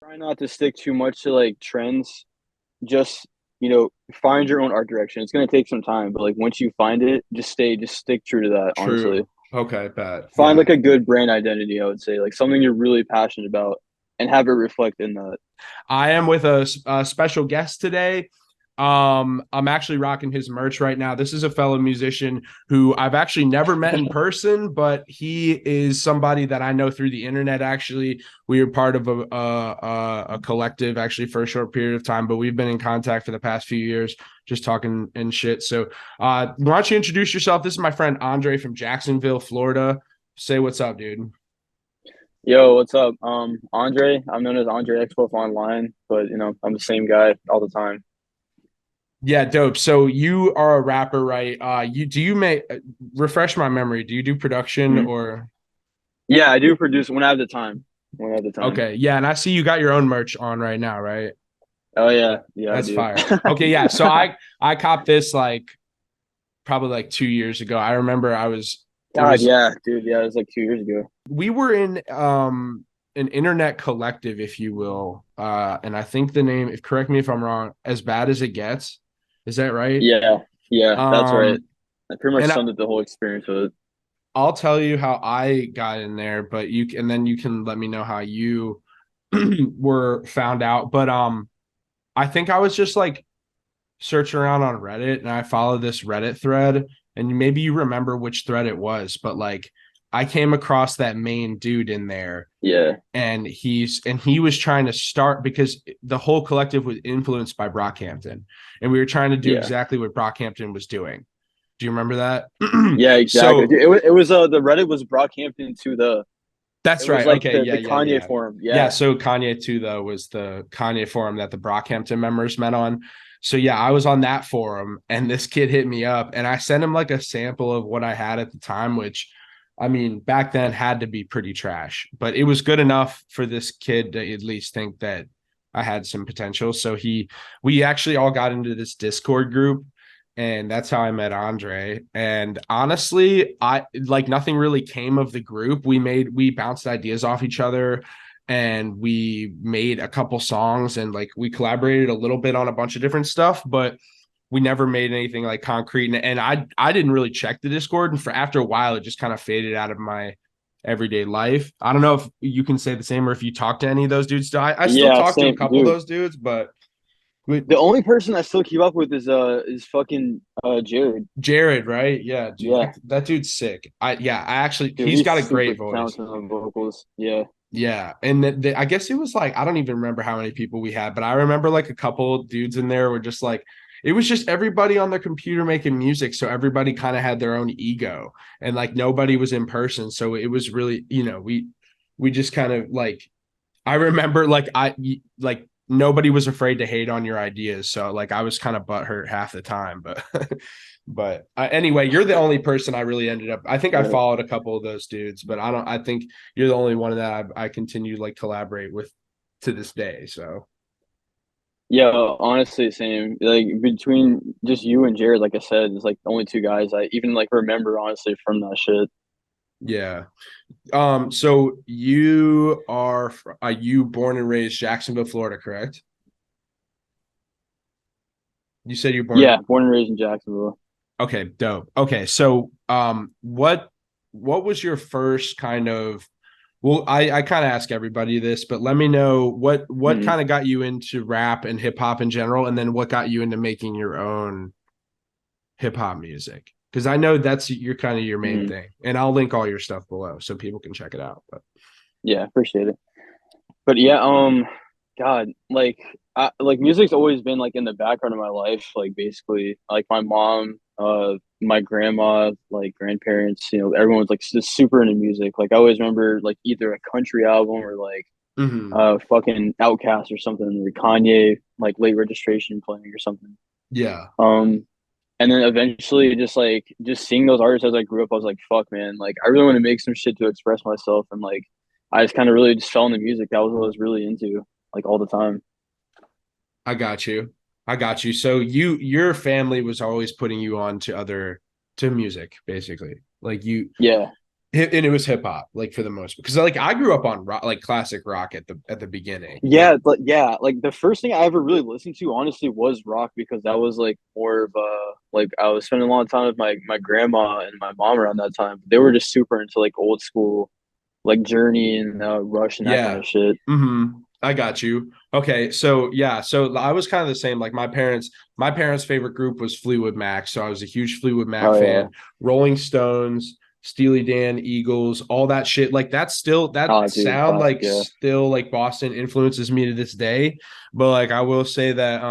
Try not to stick too much to like trends. Just, find your own art direction. It's gonna take some time, but like once you find it, just stick true to that, honestly. True. Okay, bet. Find Yeah. like a good brand identity, I would say, like something you're really passionate about and have it reflect in that. I am with a special guest today. I'm actually rocking his merch right now. This is a fellow musician who I've actually never met in person, but he is somebody that I know through the internet. Actually, we were part of a collective actually for a short period of time, but we've been in contact for the past few years, just talking and shit. So, why don't you introduce yourself? This is my friend Andre from Jacksonville, Florida. Say what's up, dude. Yo, what's up? Andre. I'm known as AndrexWolf online, but I'm the same guy all the time. Yeah, dope. So you are a rapper, right? You do you make refresh my memory. Do you do production Mhm. or Yeah, I do produce when I have the time. When I have the time. okay? Yeah, and I see you got your own merch on right now, right? Oh yeah, yeah, I That's do. fire. Okay, yeah. So I copped this like probably like 2 years ago. I remember I was it God, was yeah, dude, yeah, it was like 2 years ago. we were in an internet collective, if you will. And I think the name, if correct me if I'm wrong, As Bad as It Gets. Is that right? Yeah, yeah, that's right. Um I pretty much and summed up the whole experience with it. I'll tell you how I got in there, but and then you can let me know how you were found out. But I think I was just like searching around on Reddit and I followed this Reddit thread and maybe you remember which thread it was, but like I came across that main dude in there Yeah, and he was trying to start because the whole collective was influenced by Brockhampton and we were trying to do yeah, exactly what Brockhampton was doing. Do you remember that? yeah, exactly. So Dude, it was the Reddit was Brockhampton to the it that's was right. like Okay. the Yeah. Yeah. Kanye Yeah. forum. Yeah. Yeah, So Kanye too, though, was the Kanye forum that the Brockhampton members met on. So yeah, I was on that forum and this kid hit me up and I sent him like a sample of what I had at the time, which I mean, back then had to be pretty trash, but it was good enough for this kid to at least think that I had some potential. So we actually all got into this Discord group and that's how I met Andre. And honestly, I like nothing really came of the group. We bounced ideas off each other and we made a couple songs and like we collaborated a little bit on a bunch of different stuff, but we never made anything like concrete. And I didn't really check the Discord, and for after a while, it just kind of faded out of my everyday life. I don't know if you can say the same or if you talk to any of those dudes still. I still yeah, talk to a same, couple of dude. those dudes, but we, The only person I still keep up with is fucking Jared. Jared, right? Yeah, dude, Yeah, that dude's sick. I actually, dude, he's he's got a super great voice. talented on vocals. Yeah, Yeah, and I guess it was like I don't even remember how many people we had, but I remember like a couple dudes in there were just like it was just everybody on their computer making music, so everybody kind of had their own ego, and like nobody was in person, so it was really we just kind of like I remember like nobody was afraid to hate on your ideas, so like I was kind of butthurt half the time, but but anyway, you're the only person I really ended up. I think I yeah, followed a couple of those dudes, but I don't. I think you're the only one that I continue to like collaborate with to this day. So yeah. Honestly, same. Like between just you and Jared, like I said, it's like the only two guys I even like remember honestly from that shit. yeah. So are you born and raised Jacksonville, Florida, correct? You said you're Yeah, born. born and raised in Jacksonville. Okay, dope. Okay, so what was your first kind of well, I kind of ask everybody this, but let me know what Mhm. kind of got you into rap and hip hop in general, and then what got you into making your own hip hop music. Because I know that's your kind of your main Mhm. thing. And I'll link all your stuff below so people can check it out. But Yeah, appreciate it. But yeah, God, like music's always been like in the background of my life. Like basically, like my mom, my grandma, like grandparents, everyone was like just super into music. Like I always remember like either a country album or like mhm. fucking Outcast or something, or Kanye, like late registration playing or something. Yeah. Um, and then eventually just seeing those artists as I grew up, I was like, fuck man, like I really want to make some shit to express myself and like I just kind of really just fell into music. That was what I was really into, like all the time. I got you. I got you. So your family was always putting you on to other to music, basically. Like you Yeah. And it was hip hop, like for the most, because like I grew up on rock, like classic rock at the beginning. Like, Yeah, but yeah, like the first thing I ever really listened to honestly was rock because that was like more of a like I was spending a lot of time with my grandma and my mom around that time. They were just super into like old school like Journey and Rush and that kind yeah. of shit. I got you. Okay, so yeah, so I was kind of the same. Like my parents' favorite group was Fleetwood Mac, so I was a huge Fleetwood Mac Oh yeah. fan. Rolling Stones, Steely Dan, Eagles, all that shit. Like that's still that Oh dude, sound classic, like yeah. still like Boston influences me to this day. But like I will say that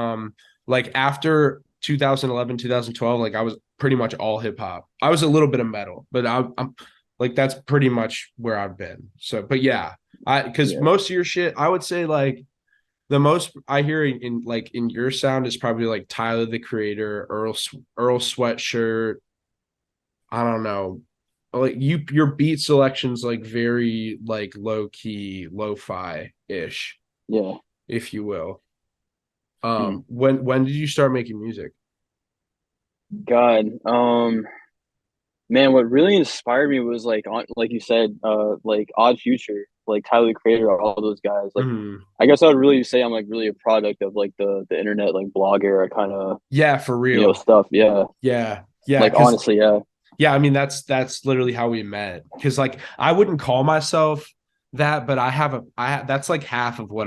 like after 2011, 2012, like I was pretty much all hip hop. I was a little bit of metal, but I'm like that's pretty much where I've been. So, but yeah, because Yeah. most of your shit, I would say like the most I hear in like in your sound is probably like Tyler the Creator, Earl Sweatshirt. I don't know, like your beat selection's like very like low key, lo-fi ish, Yeah. if you will. Mm. When did you start making music? God. Man, what really inspired me was like on like you said, like Odd Future, like Tyler the Creator, all those guys. Like Mhm. I guess I would really say I'm like really a product of like the internet like blog era kind of, Yeah, for real. stuff. Yeah. Yeah, Like because honestly, yeah. yeah, I mean that's literally how we met. Because like I wouldn't call myself that, but that's like half of what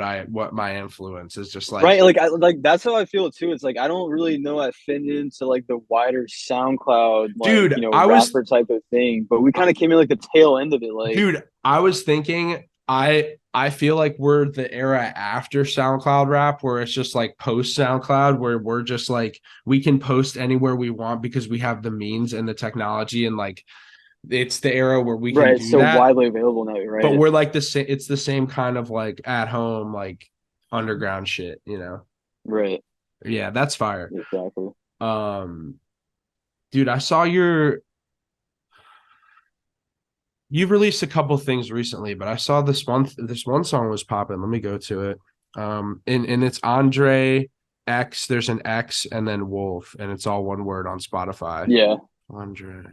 my influence is. Just like, Right, like I like that's how I feel too. It's like I don't really know I fit into like the wider SoundCloud like, dude, rapper type of thing, but we kind of came in like the tail end of it like I was thinking I feel like we're the era after SoundCloud rap where it's just like post SoundCloud where we're just like we can post anywhere we want because we have the means and the technology and like it's the era where we can right, it's do so that. widely available now, But right? we're like the same. It's the same kind of like at home, like underground shit. Right, Yeah, that's fire. exactly. Um, dude, I saw you've released a couple things recently, but I saw this one song was popping. Let me go to it. And it's Andre X. There's an X and then Wolf, and it's all one word on Spotify. Yeah. Andre.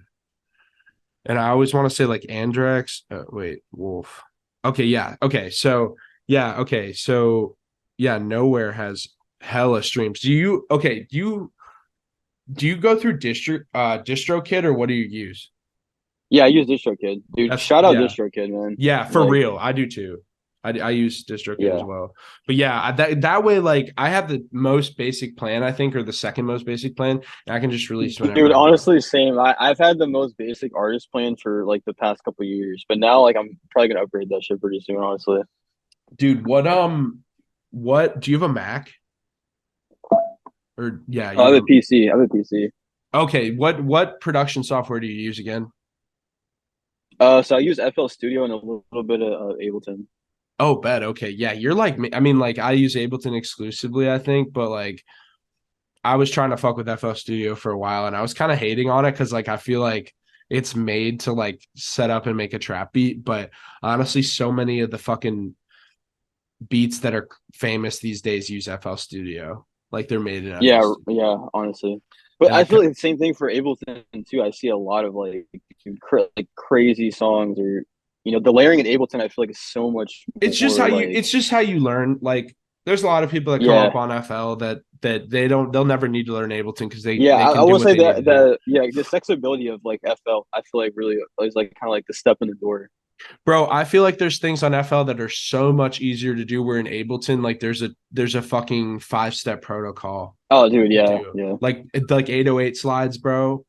And I always want to say like Andrex. Wait, Wolf. Okay, yeah. Okay, so yeah. Okay, so yeah. Nowhere has hella streams. Do you go through DistroKid or what do you use? Yeah, I use DistroKid. Dude, That's shout out yeah. DistroKid, man. Yeah, for Like, real. I do too. I use DistroKid as yeah. well. But yeah, that way, like I have the most basic plan, I think, or the second most basic plan, and I can just release whenever Dude, I want. honestly, same. I've had the most basic artist plan for like the past couple years, but now like I'm probably gonna upgrade that shit pretty soon, honestly. Dude, what do you have a Mac? Or yeah, I you have have a PC. I have a PC. okay, what production software do you use again? So I use FL Studio and a little bit of Ableton. Oh, bet. Okay. Yeah, you're like me. I mean, like I use Ableton exclusively, I think, but like I was trying to fuck with FL Studio for a while and I was kind of hating on it because like I feel like it's made to like set up and make a trap beat. But honestly, so many of the fucking beats that are famous these days use FL Studio. Like they're made in FL Yeah, Studio. yeah, honestly. But And I I feel like the same thing for Ableton too. I see a lot of like crazy songs or the layering in Ableton. I feel like is so much more like it's just how you learn. Like there's a lot of people that come up yeah, on FL that they'll never need to learn Ableton because they yeah. they I can do will what say they need to that do. the accessibility of like FL. I feel like really is like kind of like the step in the door. Bro, I feel like there's things on FL that are so much easier to do. Where in Ableton, like there's a fucking 5-step protocol Oh, dude, to yeah, do. yeah. Like 808 slides, bro.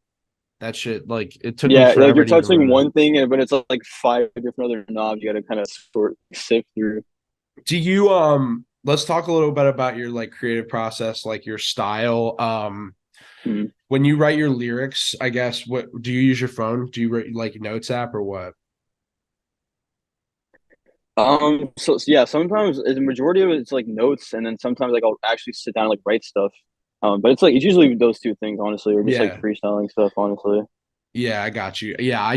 That shit, like it took me Yeah, like forever you're to even touching learn that. one thing, but it's like five different other knobs you got to kind of sift through. Do you let's talk a little bit about your like creative process, like your style. Mhm. When you write your lyrics, I guess what do you use your phone? Do you write like notes app or what? So yeah, sometimes the majority of it's like notes, and then sometimes like I'll actually sit down and like write stuff. But it's usually those two things, honestly, or just like Yeah. freestyling stuff, honestly. Yeah, I got you. Yeah, I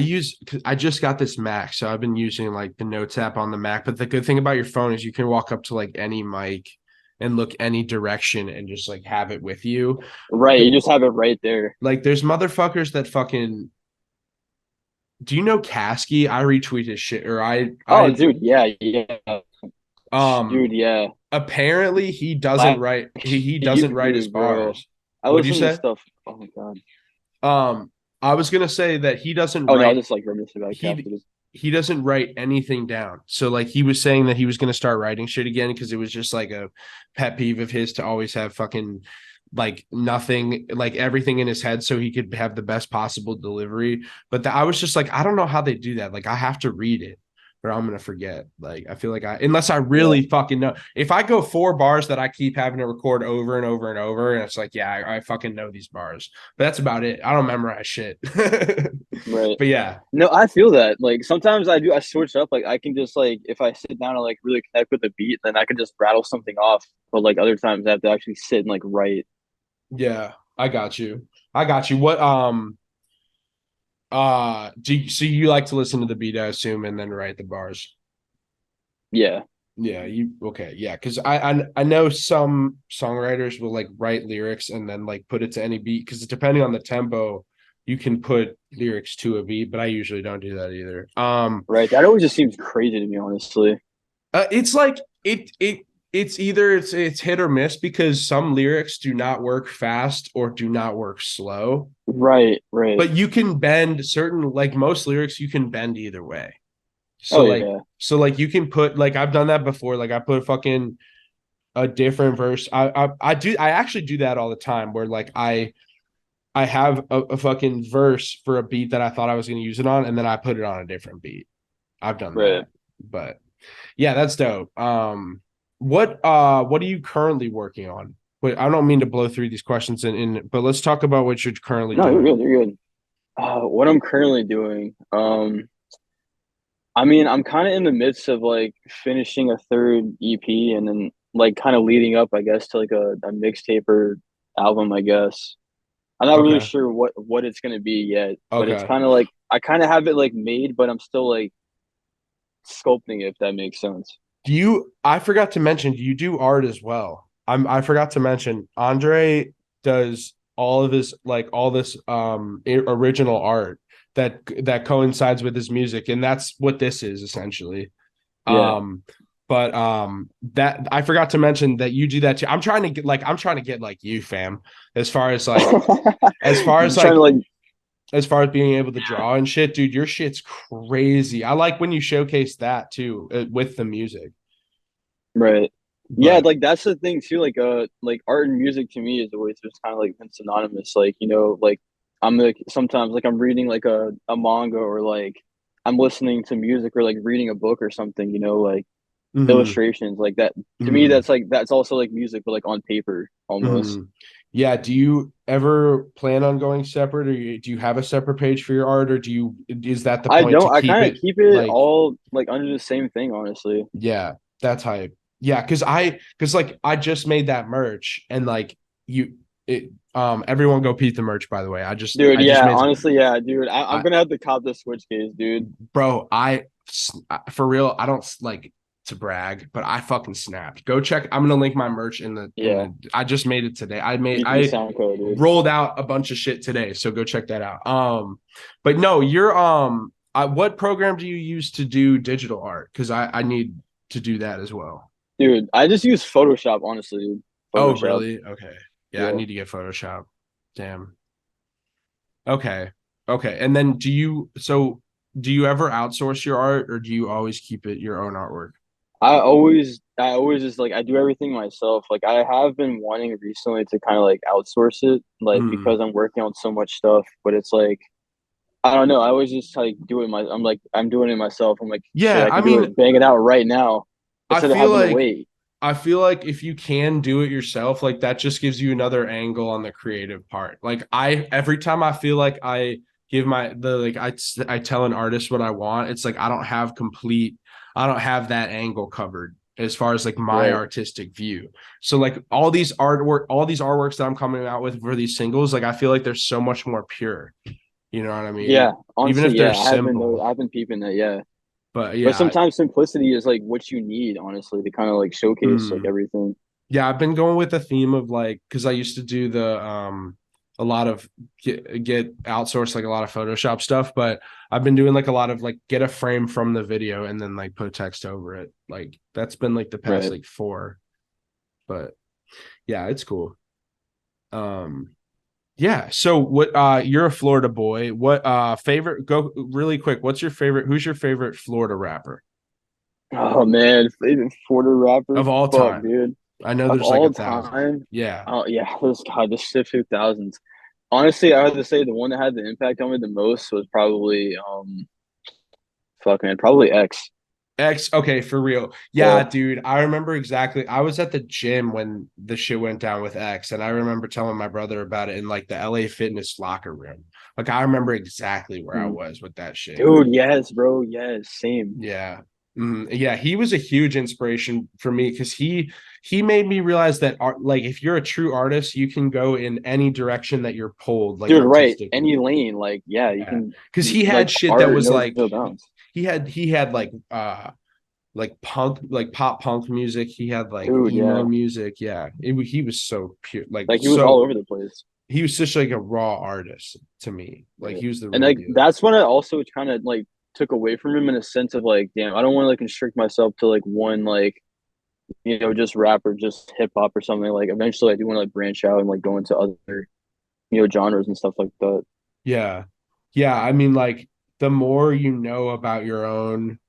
just got this Mac, so I've been using like the Notes app on the Mac. But the good thing about your phone is you can walk up to like any mic and look any direction and just like have it with you. Right, you just have it right there. Like there's motherfuckers that fucking do you know Kasky? I retweet his shit, or Oh, I dude, yeah, yeah, um dude, yeah. apparently Last he doesn't year, write his bro. bars. I What'd you listen to say? stuff. Oh my God. I was gonna say that he doesn't Oh no, I was write just like reminiscing about he Cassidy. he doesn't write anything down. So like he was saying that he was gonna start writing shit again because it was just like a pet peeve of his to always have fucking like nothing, like everything in his head so he could have the best possible delivery. But I was just like, I don't know how they do that. Like I have to read it or I'm gonna forget. Like I feel like unless I Yeah. really fucking know. If I go 4 bars that I keep having to record over and over and over, and it's like, yeah, I fucking know these bars. But that's about it. I don't memorize shit. Right. But yeah, No, I feel that. Like sometimes I do. I switch up. Like I can just like if I sit down and like really connect with the beat, then I can just rattle something off. But like other times I have to actually sit and like write. yeah, I got you. I got you. What so you like to listen to the beat, I assume, and then write the bars. Yeah. Yeah, you okay, yeah, because I know some songwriters will like write lyrics and then like put it to any beat because depending on the tempo, you can put lyrics to a beat, but I usually don't do that either. Right. That always just seems crazy to me, honestly. It's like it's either it's hit or miss because some lyrics do not work fast or do not work slow. Right. Right. But you can bend certain like most lyrics you can bend either way. Oh So like yeah. you can put like I've done that before. Like I put fucking a different verse. I actually do that all the time where like I have a fucking verse for a beat that I thought I was going to use it on and then I put it on a different beat. I've done Right. that. But yeah, that's dope. What are you currently working on? But I don't mean to blow through these questions but let's talk about what you're currently No, you're doing. good. You're good. What I'm currently doing. I mean, I'm kind of in the midst of like finishing a third EP and then like kind of leading up, I guess, to like a mixtape or album, I guess. I'm not really Okay. sure what it's gonna be yet, but it's Okay. kind of like I kind of have it like made, but I'm still like sculpting it, if that makes sense. I forgot to mention, do you do art as well? I forgot to mention, Andre does all of his like all this original art that coincides with his music, and that's what this is essentially. Yeah. Um, but that I forgot to mention that you do that too. I'm trying to get like you, fam, as far as like as far as Trying to like like as far as being able to draw and shit, dude, your shit's crazy. I like when you showcase that too with the music. right. Yeah, But like that's the thing too. Like art and music to me is always just kind of like been synonymous. Like like I'm like sometimes like I'm reading like a manga or like I'm listening to music or like reading a book or something. Like mhm, illustrations like that. To me, mhm, that's also like music, but like on paper almost. mhm. Yeah, do you ever plan on going separate, or do you have a separate page for your art, or is that the I point to don't. I keep kind of it keep it like, all like under the same thing, honestly. yeah, that's hype. Yeah, because like I just made that merch and like you it everyone go peep the merch by the way. Dude, I just yeah, made honestly, yeah, dude. I'm I gonna have to cop the Switch case, dude. bro, for real, I don't like to brag, but I fucking snapped. Go check. I'm gonna link my merch Yeah, I just made it today. VP I sound code, dude. rolled out a bunch of shit today, so go check that out. But no, what program do you use to do digital art? Because I need to do that as well. Dude, I just use Photoshop, honestly, dude. Oh, Photoshop. really? Okay. Yeah, I Yeah. need to get Photoshop. Damn. Okay. Okay. And then do you ever outsource your art or do you always keep it your own artwork? I always just like I do everything myself. Like I have been wanting recently to kind of like outsource it, like Mm. because I'm working on so much stuff. But it's like I don't know. I always just like do it I'm doing it myself. I'm like shit. Yeah, I I can do mean, it, bang it out right now I instead of feel having to like wait. I feel like if you can do it yourself, like that just gives you another angle on the creative part. Like every time I feel like I give my the like I tell an artist what I want, it's like I don't have that angle covered as far as like my Right. artistic view. So like all these artworks that I'm coming out with for these singles, like I feel like they're so much more pure. You know what I Yeah. mean? Even Honestly, if they're yeah. simple. I've been peeping that. Yeah. But But yeah, sometimes simplicity is like what you need, honestly, to kind of like showcase like mm, everything. yeah, I've been going with the theme of like because I used to do a lot of get outsourced like a lot of Photoshop stuff, but I've been doing like a lot of like get a frame from the video and then like put text over it. Like that's been like the past Right. like 4. But yeah, it's cool. Um yeah, so what you're a Florida boy. What favorite go really quick, who's your favorite Florida rapper Oh man, favorite Florida rapper? of all Fuck, time? dude. I know Of there's like all 1,000. time, Yeah. oh yeah, this God, the shit 2000s. Honestly, I have to say the one that had the impact on me the most was probably fuck man, probably X. X, okay, for real. Yeah. Yeah, dude. I remember exactly. I was at the gym when the shit went down with X, and I remember telling my brother about it in like the LA Fitness locker room. Like I remember exactly where I Mhm. was with that shit. Dude, yes, bro, yes, same. Yeah. Yeah, he was a huge inspiration for me because he made me realize that art, like if you're a true artist, you can go in any direction that you're pulled, like Dude, right. Any artistically. lane, like, yeah, you Yeah. can Because he like had shit that art was knows like no bounds. he had like punk, like pop punk music. He had like Dude, emo yeah. music. Yeah, he was so pure, like Like he was all so. over the place. He was such like a raw artist to me. Like Right. he was the And real like deal. that's when I also kind of like took away from him in a sense of like, damn, I don't want to like constrict myself to like one like, just rap or just hip hop or something. Like eventually I do want to like branch out and like go into other, genres and stuff like that. Yeah, yeah. I mean, like the more you know about your own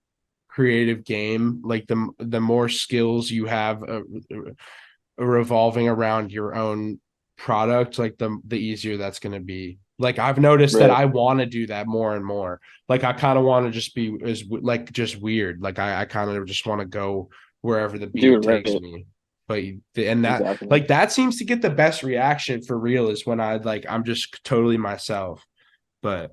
creative game, like the more skills you have revolving around your own product, like the easier that's going to be. Like I've noticed that Right. I want to do that more and more. Like I kind of want to just be as like just weird. Like I kind of just want to go wherever the beat Dude, takes right. me. But and that Exactly. like that seems to get the best reaction for real is when I'm just totally myself. But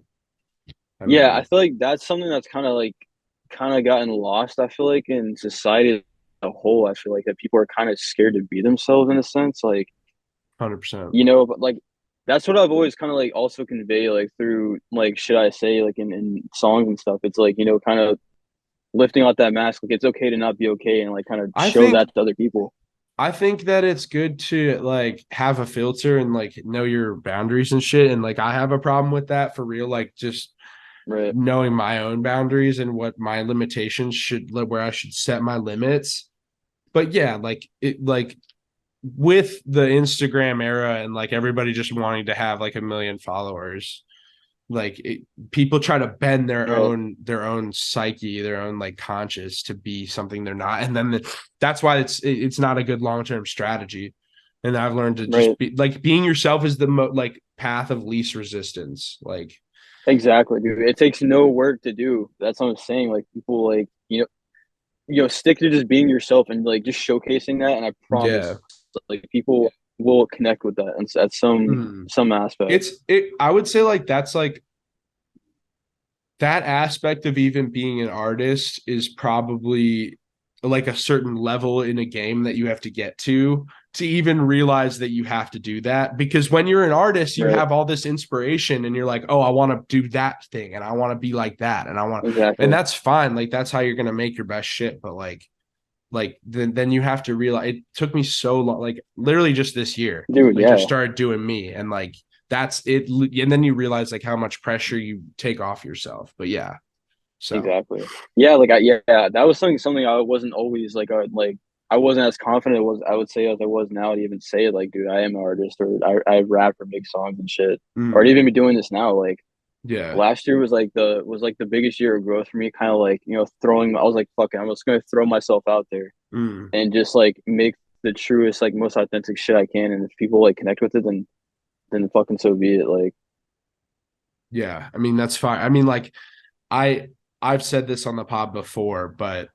I Yeah, I mean, feel like that's something that's kind of gotten lost, I feel like in society as a whole. I feel like that people are kind of scared to be themselves in a sense. Like, 100%. but like that's what I've always kind of like also convey like through like should I say like in songs and stuff. It's like, kind of lifting out that mask. Like it's okay to not be okay and like kind of I show think that to other people. I think that it's good to like have a filter and like know your boundaries and shit. And like I have a problem with that for real. Like just Right. knowing my own boundaries and what my limitations should like where I should set my limits. But yeah, like it like with the Instagram era and like everybody just wanting to have like a million followers, like people try to bend Right. their own psyche, their own like conscious to be something they're not, and then that's why it's not a good long-term strategy. And I've learned to just Right. be like being yourself is the like path of least resistance. Like Exactly, dude. It takes no work to do. That's what I'm saying. Like people like, stick to just being yourself and like just showcasing that. And I yeah. promise, like people will connect with that and at some Mm. some aspect. It I would say like that's like that aspect of even being an artist is probably like a certain level in a game that you have to even realize that you have to do that, because when you're an artist you Right. have all this inspiration and you're like, oh, I want to do that thing and I want to be like that and I want, and Exactly. that's fine, like that's how you're going to make your best shit. But then you have to realize it took me so long, like literally just this year, Dude, like just yeah. started doing me, and like that's it. And then you realize like how much pressure you take off yourself. But yeah, so Exactly. Yeah, like yeah, that was something I wasn't always like I wasn't as confident was I would say as I was now to even say like, dude, I am an artist or I rap or make songs and shit. Or to mm, even be doing this now. Like yeah. last year was like the biggest year of growth for me, kind of like, throwing I was like, fuck it, I'm just gonna throw myself out there Mm, and just like make the truest, like most authentic shit I can. And if people like connect with it, then fucking so be it. Like, yeah, I mean that's fine. I mean, like I I've said this on the pod before, but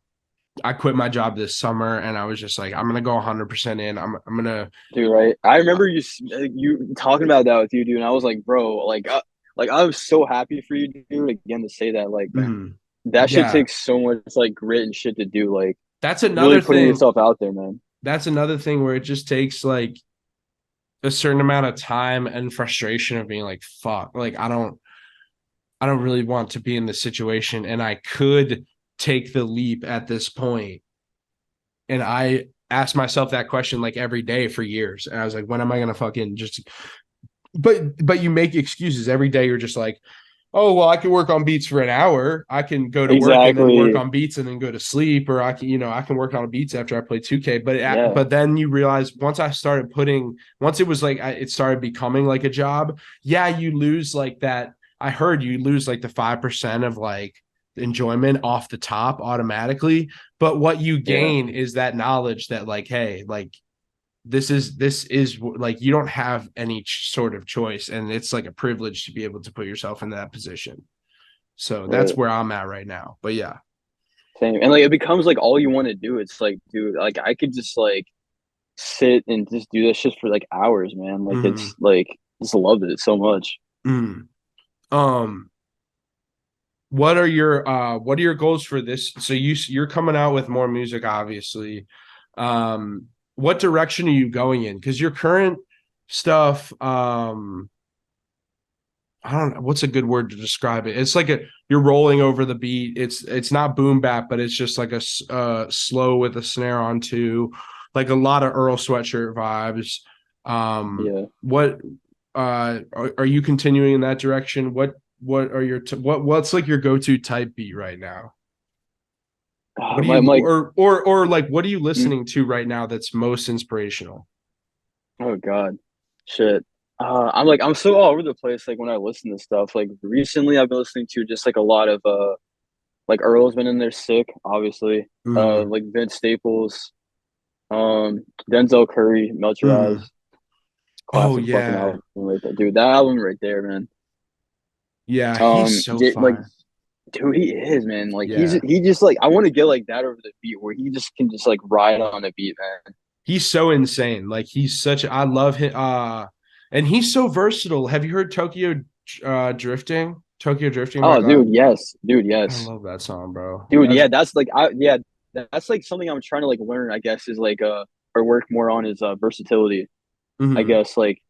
I quit my job this summer and I was just like, I'm gonna go 100% in. I'm gonna dude, right? I remember you talking about that with you, dude, and I was like, bro, like I was so happy for you, dude. Again, to say that, like, man, mm, that shit yeah. takes so much like grit and shit to do. Like, That's really another putting thing. yourself out there, man. That's another thing where it just takes like a certain amount of time and frustration of being like, fuck, like I don't really want to be in this situation and I could take the leap at this point. And I asked myself that question like every day for years. And I was like, when am I gonna fucking just but you make excuses every day. You're just like, oh well, I can work on beats for an hour. I can go to work and then work Exactly. on beats and then go to sleep, or I can, I can work on beats after I play 2K. Yeah. But then you realize once it was like it started becoming like a job. Yeah, you lose like that. I heard you lose like the 5% of like enjoyment off the top automatically. But what you Yeah. gain is that knowledge that like, hey, like this is like you don't have any sort of choice, and it's like a privilege to be able to put yourself in that position. So that's Right. where I'm at right now. But yeah. Same. And like it becomes like all you want to do. It's like, dude, like I could just like sit and just do this shit for like hours, man. Like Mm-hmm. it's like just love it so much. Mm. um what are your goals for this? So you're coming out with more music, obviously. What direction are you going in? Because your current stuff, I don't know what's a good word to describe it. It's like you're rolling over the beat. It's not boom bap, but it's just like a slow with a snare on two, like a lot of Earl Sweatshirt vibes. Yeah. What are you continuing in that direction? What are your what's like your go-to type beat right now? What do My you like or like what are you mm, listening to right now that's most inspirational? oh God. Shit. I'm so all over the place like when I listen to stuff. Like recently I've been listening to just like a lot of like Earl's been in there sick, obviously. Mm, Like Vince Staples, Denzel Curry, Melt Your Eyes. mm. Oh Classic fucking yeah. album right there. Dude, that album right there, man. Yeah, he's so Like fine. dude, he is, man. Like Yeah. he just like I want to get like that over the beat where he just can just like ride on the beat, man. He's so insane. Like I love him. And he's so versatile. Have you heard Drifting? Tokyo Drifting by Oh, Glass? dude, yes. Dude, I yes. love that song, bro. Dude, That's yeah, that's like something I'm trying to like learn, I guess, is like or work more on is versatility. I mhm. guess like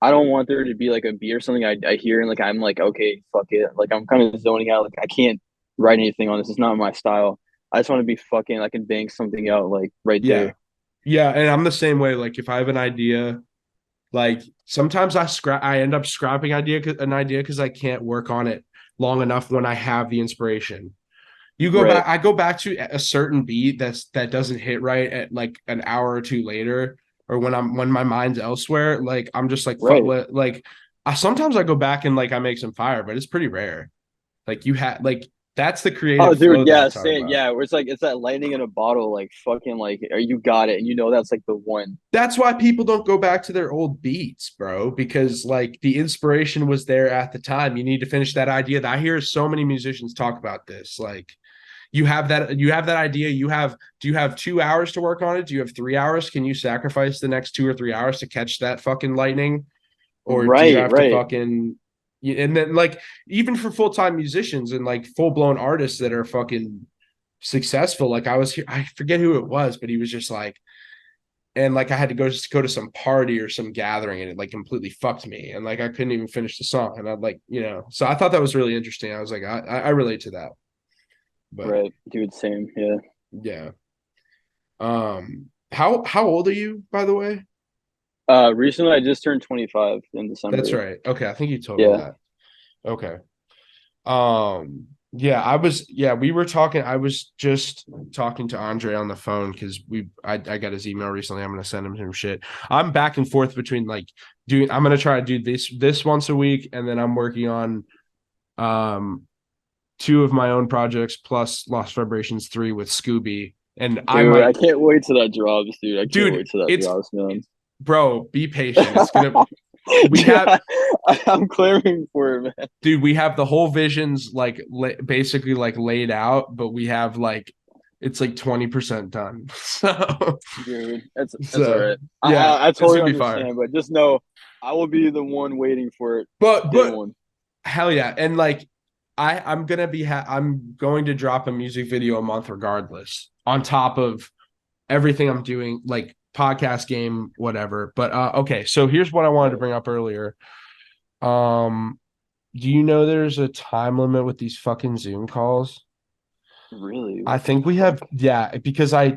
I don't want there to be like a beat or something I hear and like I'm like, okay, fuck it. Like I'm kind of zoning out. Like I can't write anything on this. It's not my style. I just want to be fucking I can bang something out like right Yeah. there. Yeah, and I'm the same way. Like if I have an idea, like sometimes I end up scrapping an idea because I can't work on it long enough when I have the inspiration. Right. I go back to a certain beat that doesn't hit right at like an hour or two later, or when my mind's elsewhere. Like I'm just like Right. sometimes I go back and like I make some fire, but it's pretty rare. Like you had like that's the Oh, creative dude, flow that I yeah, talk same. about. Yeah, where it's like it's that lightning in a bottle, like fucking like or you got it, and you know that's like the one. That's why people don't go back to their old beats, bro, because like the inspiration was there at the time. You need to finish that idea. I hear so many musicians talk about this. Like you have that idea. Do you have 2 hours to work on it? Do you have 3 hours? Can you sacrifice the next 2 or 3 hours to catch that fucking lightning? Or do you Right, have to right. fucking and then like even for full-time musicians and like full-blown artists that are fucking successful, like I was here, I forget who it was, but he was just like, and like I had to go to some party or some gathering and it like completely fucked me and like I couldn't even finish the song and I'd like so I thought that was really interesting. I was like I relate to that. But Right, dude, same. Yeah. yeah. How old are you, by the way? Recently I just turned 25 in That's December. right. Okay, I think you told me Yeah. that. Okay. Yeah, we were talking. I was just talking to Andre on the phone because I got his email recently. I'm gonna send him some shit. I'm back and forth between like doing I'm gonna try to do this once a week, and then I'm working on um two of my own projects plus Lost Vibrations 3 with Scooby. And I Dude, I might can't wait till that drops, dude. I can't wait dude, till that it's drops, man. bro, be patient. It's gonna we Dude, have I'm clamoring for it, man. dude, we have the whole visions like basically like laid out, but we have like it's like 20% done. Dude, that's all So right. yeah, I it's totally gonna be fire. understand, but just know I will be the one waiting for it day But one. hell yeah. And like I'm going to drop a music video a month regardless, on top of everything I'm doing, like podcast game, whatever. But okay, so here's what I wanted to Right. bring up earlier. Um, do you know there's a time limit with these fucking Zoom calls? Really? I What the think we fuck? have, yeah, because I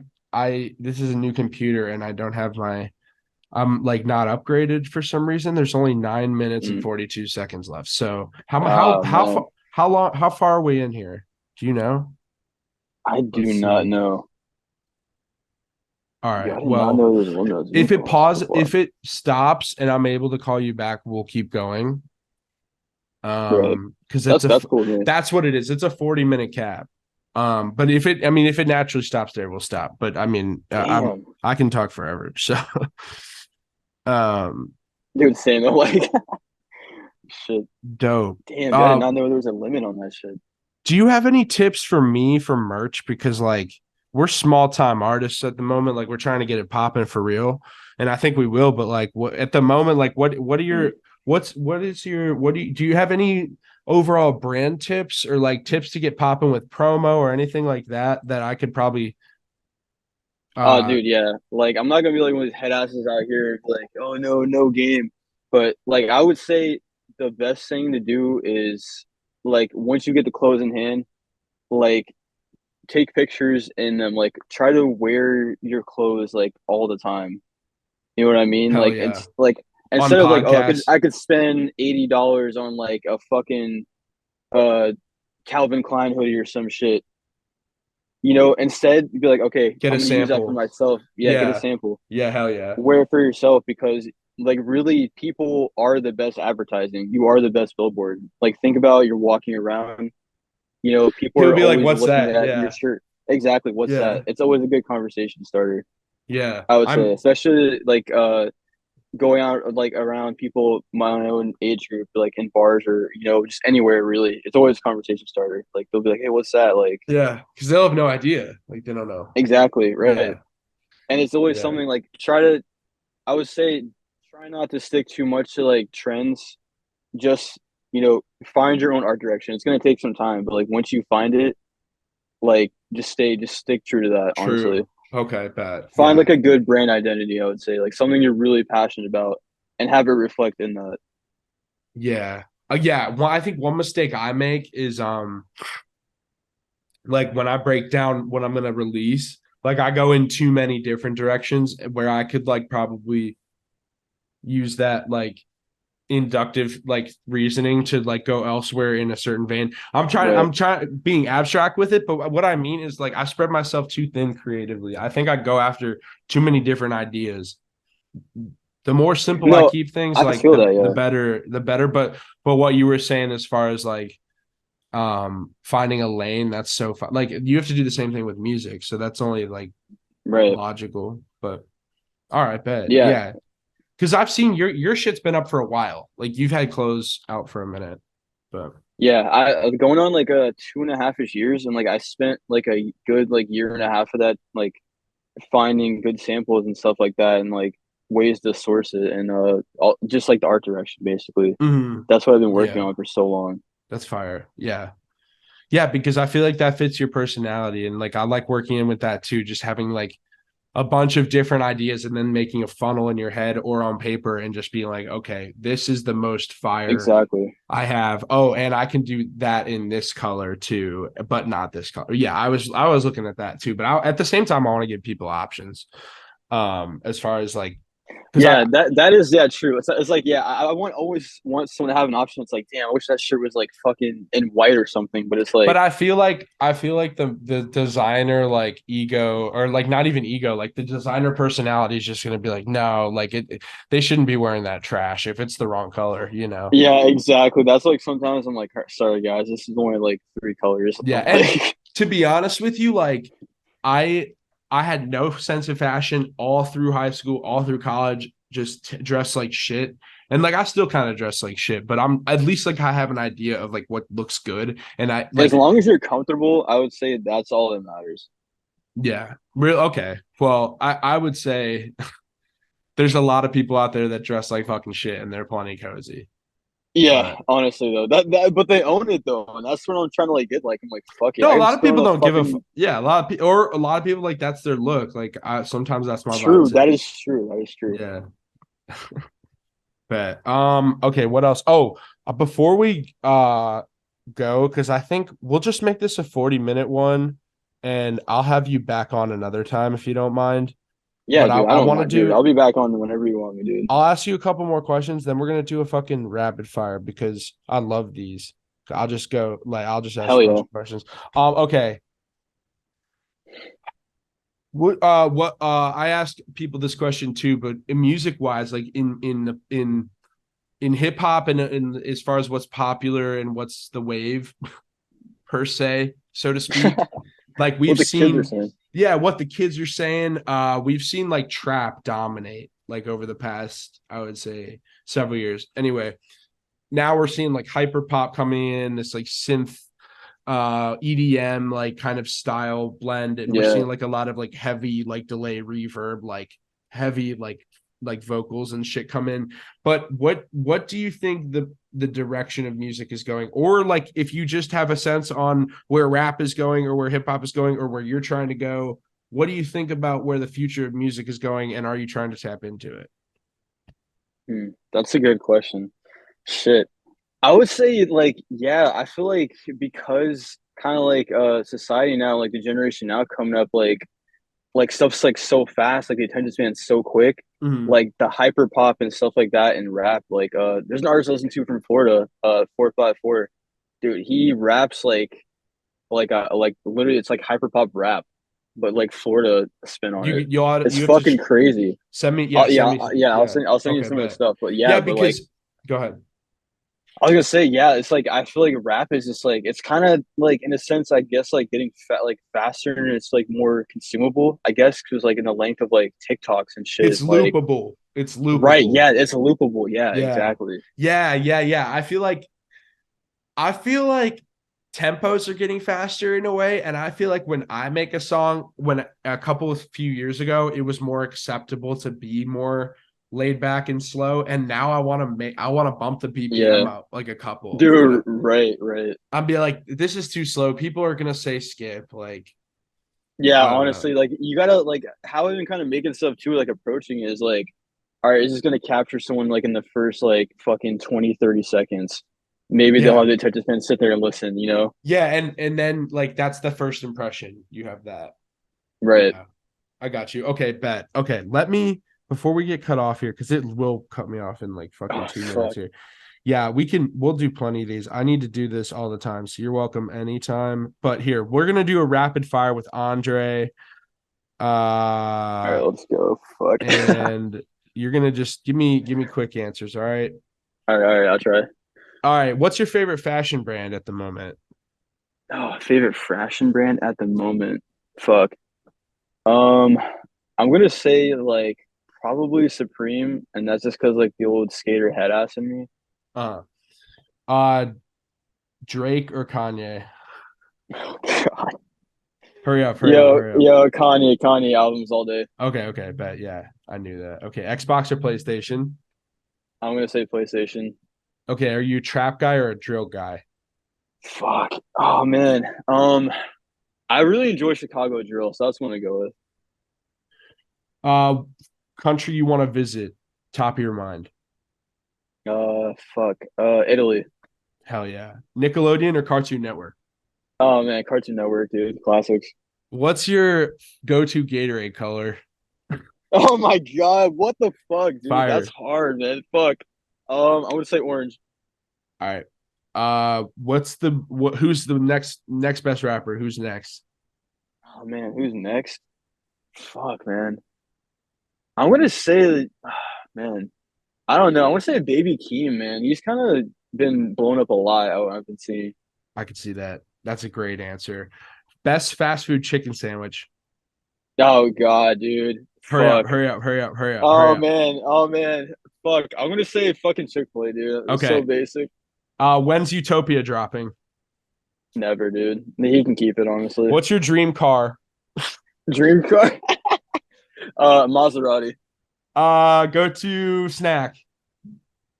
this is a new computer and I don't have my I'm like not upgraded for some reason. There's only 9 minutes and Mm. 42 seconds left. So how Man, far how far are we in here? Do you know? I Let's do not see. know. All Yo, right. I did not Well, know there was a limit on Zoom calls so far. if it stops and I'm able to call you back, we'll keep going. Right. Because That's cool with me. that's what it is. It's a 40-minute cap. But if it naturally stops there, we'll stop. But I mean, Damn. I can talk forever. So, um, Dude, saying though, like, shit. dope. Damn, dude, I did Uh, not know there was a limit on that shit. do you have any tips for me for merch? Because like we're small time artists at the moment. Like we're trying to get it popping for real, and I think we will. But like, what at the moment, like what are Mm. your what is your what do you have any overall brand tips or like tips to get popping with promo or anything like that that I could probably Oh, uh dude, yeah. Like, I'm not gonna be like one of these head asses out here, like, oh no, no game. But like, I would say the best thing to do is like once you get the clothes in hand, like take pictures in them. Like, try to wear your clothes like all the time. You know what I mean? hell Like, yeah it's like on instead of like, oh, podcasts. I could spend $80 on like a fucking uh Calvin Klein hoodie or some shit. Instead be like, okay, Get a I'm gonna use that for sample. myself. Yeah, get a Yeah. sample. Yeah, hell yeah. Wear it for yourself because like really people are the best advertising. You are the best billboard. Like think about you're walking around, people He'll are be like, always "What's looking that?" at your Yeah. shirt. Exactly. What's that? Yeah. It's always a good conversation starter, Yeah. I would say, I'm especially like going out like around people my own age group, like in bars or just anywhere really. It's always a conversation starter. Like they'll be like, "Hey, what's that?" Like Yeah, because they'll have no idea. Like they don't know. exactly, right. Yeah, And it's always yeah, something like try to I would say try not to stick too much to like trends. Just, find your own art direction. It's gonna take some time, but like once you find it, like just stick true to that, honestly. true. Okay, bad. Find Yeah, like a good brand identity, I would say, like something you're really passionate about and have it reflect in that. yeah, yeah. Well, I think one mistake I make is like when I break down what I'm gonna release, like I go in too many different directions where I could like probably use that like inductive like reasoning to like go elsewhere in a certain vein. Right. I'm trying being abstract with it, but what I mean is like I spread myself too thin creatively. I think I go after too many different ideas. The more simple I No, keep things, I like feel that, the yeah. better, the better. But what you were saying as far as like finding a lane, that's so fun. Like you have to do the same thing with music. So that's only like Right. logical. But all right, bet. Yeah. Yeah. Because I've seen your shit's been up for a while. Like you've had clothes out for a minute. But Yeah. I going on like a 2.5-ish years and like I spent like a good like year and a half of that like finding good samples and stuff like that and like ways to source it and just like the art direction basically. mhm, That's what I've been working yeah, on for so long. that's fire. Yeah. Yeah, because I feel like that fits your personality. And like I like working in with that too, just having like a bunch of different ideas and then making a funnel in your head or on paper and just being like, okay, this is the most fire Exactly. I have. Oh, and I can do that in this color too, but not this color. Yeah, I was looking at that too, but at the same time, I want to give people options. As far as like, because Yeah, that is true. It's like I want always want someone to have an option. It's like damn, I wish that shirt was like fucking in white or something. But it's but like I feel like the designer like ego or like not even ego, like the designer personality is just gonna be like, no, like they shouldn't be wearing that trash if it's the wrong color, you know. yeah, exactly. That's like sometimes I'm like sorry guys, this is only like three colors. Yeah, and Like to be honest with you, like I I had no sense of fashion all through high school, all through college, just dressed like shit. And like I still kind of dress like shit, but I'm at least like I have an idea of like what looks good. And I as like long as you're comfortable, I would say that's all that matters. yeah, real okay. Well, I would say there's a lot of people out there that dress like fucking shit and they're plenty cozy. Yeah, But honestly though, that but they own it though, and that's what I'm trying to like get. Like I'm like fuck it, no, a I lot just of put on people a don't give a fucking yeah, a lot of people or a lot of people like that's their look. Like sometimes that's my vibe true. too. That is true. That is true. Yeah. Bet. Okay, what else? Oh, before we go, because I think we'll just make this a 40-minute one and I'll have you back on another time if you don't mind. Yeah, But dude. I I don't want to mind, dude. do. I'll be back on whenever you want me, dude. I'll ask you a couple more questions, then we're gonna do a fucking rapid fire because I love these. I'll just ask Hell you a bunch yeah. of questions. Okay. What I asked people this question too, but music wise, like in hip hop and in as far as what's popular and what's the wave per se, so to speak, like What we've the kids are seen, saying. yeah, what the kids are saying. We've seen like trap dominate like over the past, I would say, several years. Anyway, now we're seeing like hyper pop coming in, this like synth EDM like kind of style blend, and we're Yeah. seeing like a lot of like heavy like delay reverb, like heavy like vocals and shit come in. But what do you think the direction of music is going, or like if you just have a sense on where rap is going or where hip hop is going or where you're trying to go, what do you think about where the future of music is going, and are you trying to tap into it? That's a good question. Shit. I would say like yeah, I feel like because kind of like society now, like the generation now coming up, like stuff's like so fast, like the attention span's so quick, Mm-hmm. like the hyper pop and stuff like that and rap. Like there's an artist I listen to from Florida, 454. Dude, he raps like literally it's like hyper pop rap, but like Florida spin on it. It's You have to fucking crazy. send me, yeah, Yeah, send me, yeah, yeah, I'll send you okay, some of the bet, stuff. But yeah, yeah, but like because go ahead. I was gonna say, yeah, it's like I feel like rap is just like it's kind of like in a sense, I guess, like getting fat like faster and it's like more consumable, I guess, because like in the length of like TikToks and shit It's is like loopable. It's right, loopable. yeah, it's loopable, yeah, Yeah. exactly, Yeah, yeah, yeah. I feel like tempos are getting faster in a way, and I feel like when I make a song, when a couple of few years ago, it was more acceptable to be more laid back and slow, and now I want to bump the BPM yeah, up like a couple. dude, right, right, I'm be like, this is too slow. People are gonna say skip. Like, yeah. I don't know. Honestly, like you gotta like how I've been kind of making stuff too, like approaching is like, all right, is this gonna capture someone like in the first like fucking 20-30 seconds? Maybe they'll Yeah. have the attention span sit there and listen, you know? Yeah, and then like that's the first impression. You have that. Right. Yeah. I got you. Okay, bet. Okay, let me before we get cut off here, because it will cut me off in like fucking Oh 2 minutes fuck. here. Yeah, we'll do plenty of these. I need to do this all the time. So you're welcome anytime. But here, we're gonna do a rapid fire with Andre. All right, Uh let's go. Fuck. and you're gonna just give me quick answers, all right? All right, I'll try. All right. What's your favorite fashion brand at the moment? Oh, favorite fashion brand at the moment. Fuck. Um, I'm gonna say like probably Supreme, and that's just because like the old skater head ass in me. Uh uh Drake or Kanye? Oh God. Hurry up, hurry up, Yo, hurry up. yo, Kanye albums all day. Okay, okay, bet. Yeah, I knew that. Okay, Xbox or PlayStation? I'm gonna say PlayStation. Okay, are you a trap guy or a drill guy? Fuck. Oh man. I really enjoy Chicago drill, so that's what I'm gonna go with. Uh, country you want to visit? Top of your mind? Fuck. Italy. Hell yeah. Nickelodeon or Cartoon Network? Oh man, Cartoon Network, dude. Classics. What's your go-to Gatorade color? Oh my God, what the fuck, dude? That's Fire. hard, man. Fuck. I would say orange. All right. Who's the next best rapper? Who's next? Oh man, who's next? Fuck, man. I'm gonna say, man. I don't know. I want to say Baby Keem, man. He's kind of been blown up a lot. I've been seeing. I could see that. That's a great answer. Best fast food chicken sandwich. Oh God, dude. Hurry up, Fuck. hurry up, hurry up, hurry up, hurry up. Oh man. Fuck. I'm gonna say fucking Chick-fil-A, dude. It's so Okay. basic. When's Utopia dropping? Never, dude. He can keep it, honestly. What's your dream car? Dream car. Maserati. Go to snack.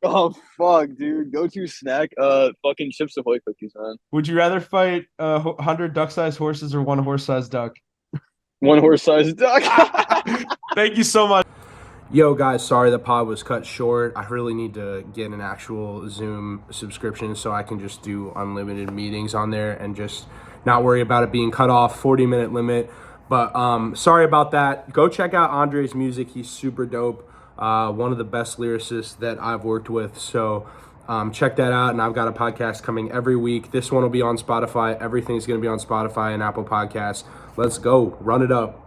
Oh fuck, dude. Go to snack. Fucking Chips Ahoy cookies, man. Would you rather fight 100 duck-sized horses or one horse-sized duck? One horse sized duck. Thank you so much. Yo, guys, sorry the pod was cut short. I really need to get an actual Zoom subscription so I can just do unlimited meetings on there and just not worry about it being cut off, 40-minute limit. But sorry about that. Go check out Andre's music. He's super dope. One of the best lyricists that I've worked with. So check that out. And I've got a podcast coming every week. This one will be on Spotify. Everything's going to be on Spotify and Apple Podcasts. Let's go. Run it up.